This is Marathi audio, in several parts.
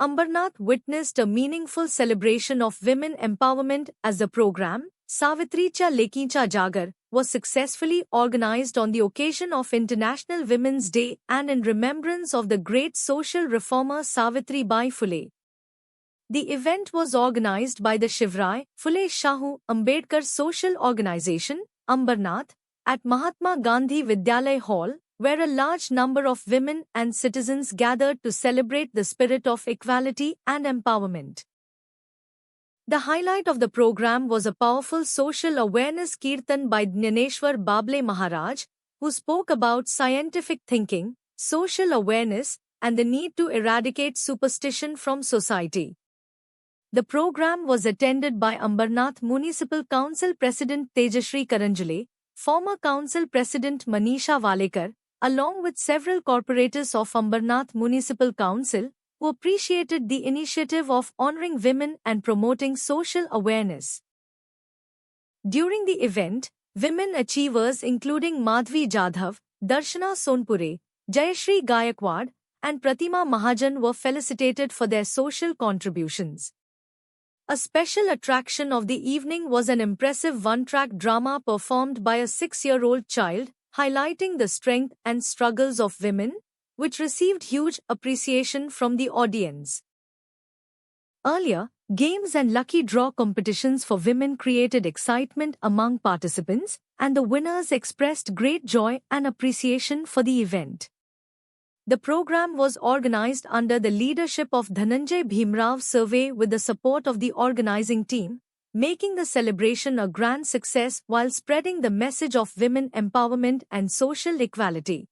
Ambernath witnessed a meaningful celebration of women empowerment as the program, Savitricha Lekincha Jagar, was successfully organized on the occasion of International Women's Day and in remembrance of the great social reformer Savitribai Phule. The event was organized by the Shivrai Phule Shahu Ambedkar Social Organization, Ambernath, at Mahatma Gandhi Vidyalaya Hall, where a large number of women and citizens gathered to celebrate the spirit of equality and empowerment. The highlight of the program was a powerful social awareness kirtan by Jnaneshwar Bable Maharaj, who spoke about scientific thinking, social awareness, and the need to eradicate superstition from society. The program was attended by Ambernath Municipal Council President Tejashri Karanjale, former Council President Manisha Walekar, along with several corporators of Ambernath Municipal Council, who appreciated the initiative of honoring women and promoting social awareness. During the event, women achievers including Madhvi Jadhav, Darshana Sonpure, Jayashri Gayakwad, and Pratima Mahajan were felicitated for their social contributions. A special attraction of the evening was an impressive one-track drama performed by a 6-year-old child, highlighting the strength and struggles of women, which received huge appreciation from the audience. Earlier, games and lucky draw competitions for women created excitement among participants, and the winners expressed great joy and appreciation for the event. The program was organized under the leadership of Dhananjay Bhimrao Survey with the support of the organizing team, making the celebration a grand success while spreading the message of women empowerment and social equality.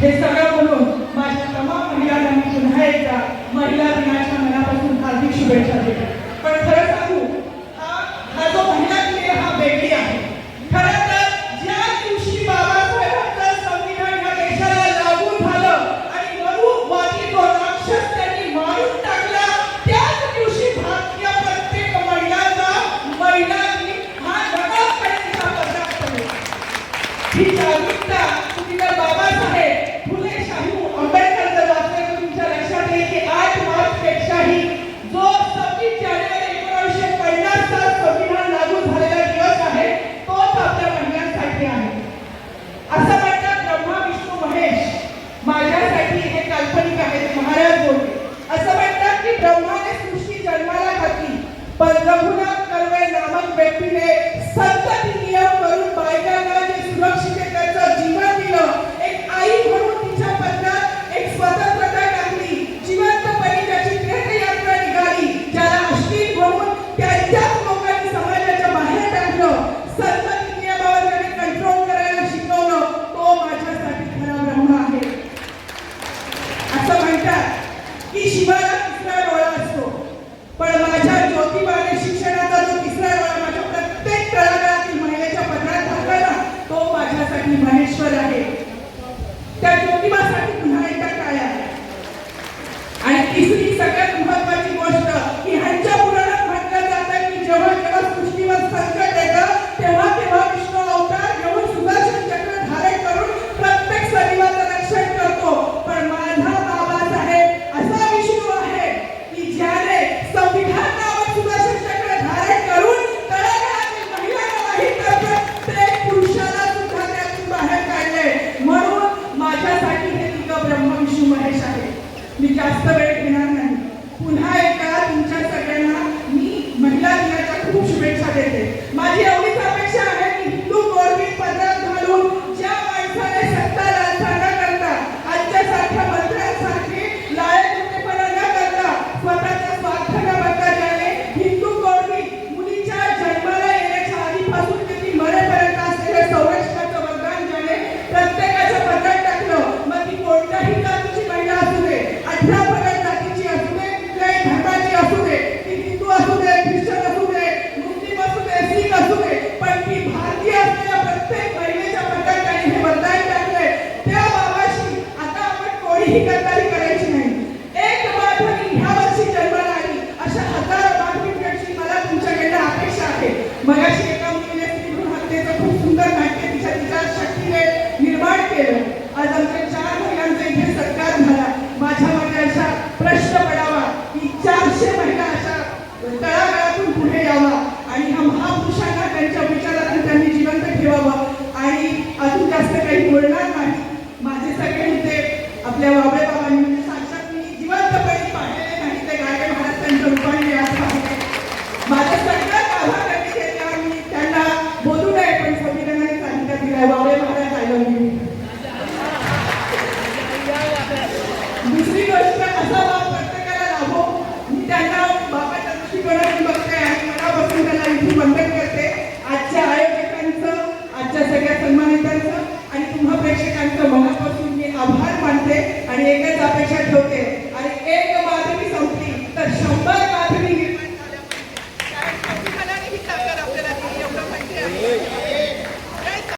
हे सगळं बोलून माझ्या तमाम महिलांना मी पुन्हा एकदा महिला दिनाच्या मनापासून हार्दिक शुभेच्छा देतो. पण खरं सांगू, हा जो महिला दिन हा वेगळी आहे. खरं तर ज्या दिवशी बाबासाहेबांचं संविधान या देशाला लागू झालं आणि मनुवादी तो राक्षस त्यांनी मारून टाकला, त्याच दिवशी भारतीय प्रत्येक महिला दिन हा नव्यापर्यंतचा पदार्थ आहे. ही जागरूकता तुम्ही बाबासाहेब फुले शाहू आंबेडकर जर वाचलं तर तुमच्या लक्षात येईल की 8 मार्च पेक्षाही जो 26 जानेवारी मी जास्त वेळ घेणार नाही. पुन्हा एकदा तुमच्या सगळ्यांना मी महिला दिनाच्या खूप शुभेच्छा देते. माझी एवढीच अपेक्षा आहे की हिंदू गोरबी पदरात घालून ज्या माणसाने सत्ता लालसा न करता आजच्या सारख्या मंत्र्यांसारखे लायकीपणा न करता स्वतःचा स्वार्थ न बघता ज्याने हिंदू गोरबी मुलीच्या जन्माला येण्याच्या आधीपासून ते ती मरेपर्यंत असलेलं संरक्षणाचं वरदान ज्याने प्रत्येकाच्या पदरात टाकलं, मग ती कोणत्याही जातीची महिला असू दे, 18 पगड जातीची असू दे, कुठल्याही धर्माची असू दे, ती हिंदू असू दे, ख्रिश्चन असू दे, मुस्लिम असू दे, शीख असू दे, पण ती भारतीय असलेल्या प्रत्येक महिलेच्या पदरात त्याने हे वरदान टाकलंय. त्या बाबाशी आता आपण कोणीही गद्दारी करायची नाही. एक माधवी ह्या वर्षी जन्माला आली अशा हजारो माधवींची मला तुमच्याकडनं अपेक्षा आहे. मगाशी एका मुलीने स्त्रीभ्रूण हत्येचं खूप सुंदर नाट्य तिच्या शक्तीने निर्माण केलं. आज आमच्या 4 महिलांचा इथे सत्कार झाला. माझ्या मते अशा प्रश्न पडावा की 400 महिला अशा तळागाळातून पुढे यावा आणि ह्या महापुरुषांना त्यांच्या विचारातून त्यांनी जिवंत ठेवावं. आणि अजून जास्त काही बोलणार नाही. माझे सगळे मुद्दे आपल्या वाबळे बाबांनी म्हणजे साक्षात मी जिवंतपणे पाहिलेले नाही, ते गाडगे महाराज त्यांच्या रूपाने आज पाहिले. माझं सगळं आभार व्यक्त केल्यावर मी त्यांना बोलू नये, पण संविधानाने सांगितलं दिलाय Wable Maharaj I love you. दुसरी गोष्ट असा भाव प्रत्येकाला लाभो. मी त्यांना बाबाच्या दृष्टिकोनातून बघते आणि मनापासून त्यांना इथे वंदन करते. आजच्या आयोजकांचं, आजच्या सगळ्या सन्मानितांचं आणि तुम्हा प्रेक्षकांचं मनापासून मी आभार मानते आणि एकच अपेक्षा ठेवते